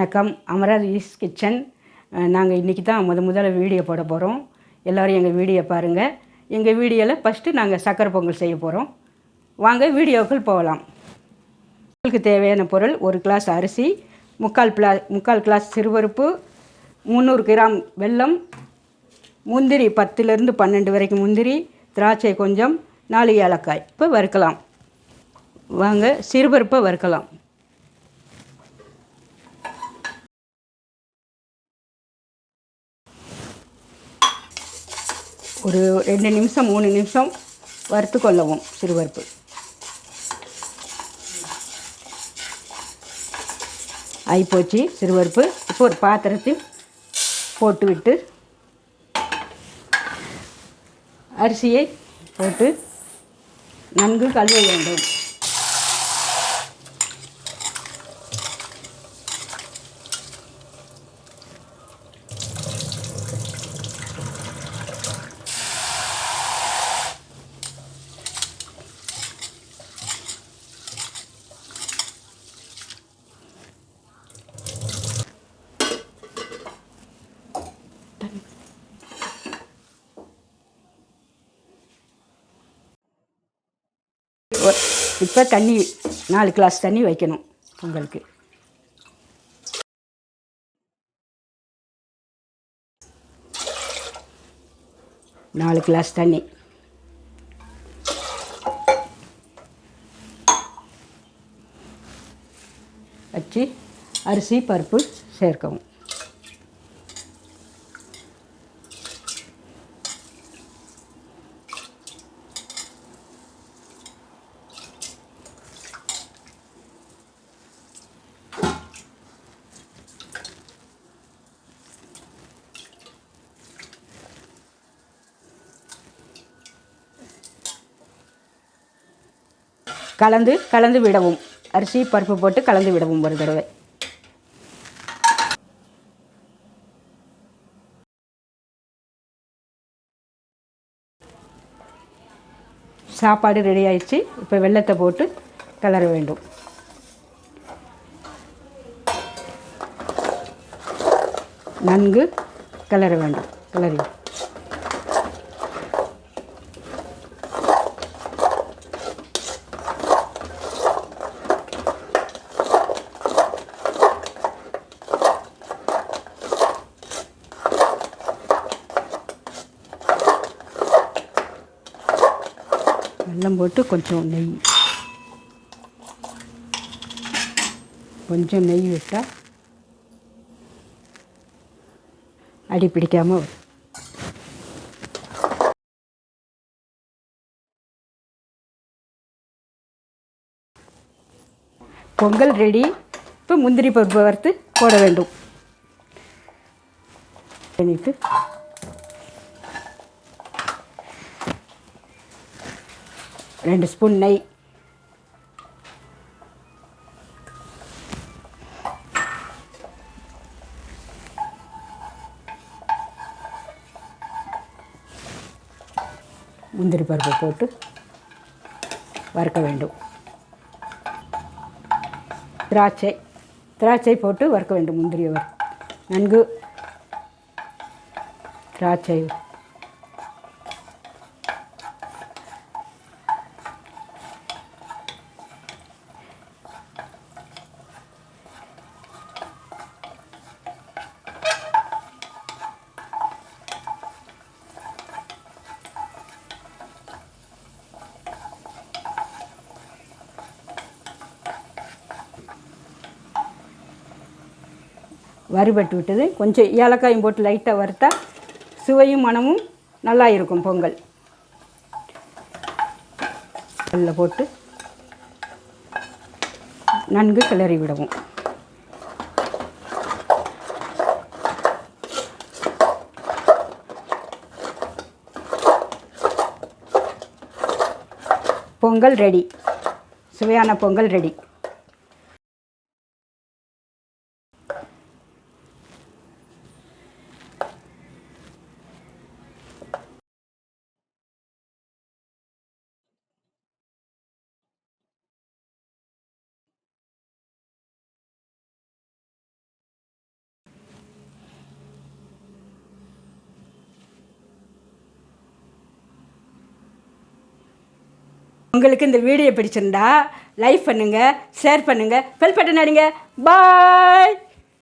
வணக்கம். அமராவதிஸ் கிச்சன். நாங்கள் இன்றைக்கி தான் முதல்ல வீடியோ போட போகிறோம். எல்லோரும் எங்கள் வீடியோ பாருங்கள். எங்கள் வீடியோவில் ஃபஸ்ட்டு நாங்கள் சக்கரை பொங்கல் செய்ய போகிறோம். வாங்க வீடியோக்குள் போகலாம். பொங்கலுக்கு தேவையான பொருள்: 1 கிளாஸ் அரிசி, முக்கால் கிளாஸ் சிறுபருப்பு, 300 கிராம் வெல்லம், முந்திரி 10லேருந்து 12 வரைக்கும் முந்திரி, திராட்சை கொஞ்சம், 4 ஏலக்காய். இப்போ வறுக்கலாம். வாங்க சிறுபருப்பை வறுக்கலாம். ஒரு 2 நிமிஷம் 3 நிமிஷம் வறுத்து கொள்ளவும். சிறுபருப்பு ஆகிப்போச்சு. சிறுபருப்பு இப்போ ஒரு பாத்திரத்தில் போட்டுவிட்டு அரிசியை போட்டு நன்கு கழுவ வேண்டும். இப்போ தண்ணி 4 கிளாஸ் தண்ணி வைக்கணும். பொங்கலுக்கு 4 கிளாஸ் தண்ணி. வச்சு அரிசி பருப்பு சேர்க்கவும். கலந்து விடவும். அரிசி பருப்பு போட்டு கலந்து விடவும் ஒரு தடவை. சாப்பாடு ரெடி ஆயிடுச்சு. இப்போ வெல்லத்தை போட்டு கிளற வேண்டும். நன்கு கிளற வேண்டும். கிளறி வெல்லம் போட்டு கொஞ்சம் நெய் விட்டால் அடி பிடிக்காமல் வரும். பொங்கல் ரெடி. இப்போ முந்திரி பருப்பு வறுத்து போட வேண்டும். பண்ணிட்டு ரெண்டு ஸ்பூன் நெய், முந்திரி பருப்பை போட்டு வறுக்க வேண்டும். திராட்சை போட்டு வறுக்க வேண்டும். முந்திரியை நன்கு திராட்சை வறுபட்டு விட்டது. கொஞ்சம் ஏலக்காயும் போட்டு லைட்டாக வறுத்தா சுவையும் மணமும் நல்லா இருக்கும். பொங்கல் அதில் போட்டு நன்கு கிளறி விடவும். பொங்கல் ரெடி. சுவையான பொங்கல் ரெடி. உங்களுக்கு இந்த வீடியோ பிடிச்சிருந்தா லைக் பண்ணுங்கள், ஷேர் பண்ணுங்கள், பெல் பட்டன் அடிங்க. பாய்.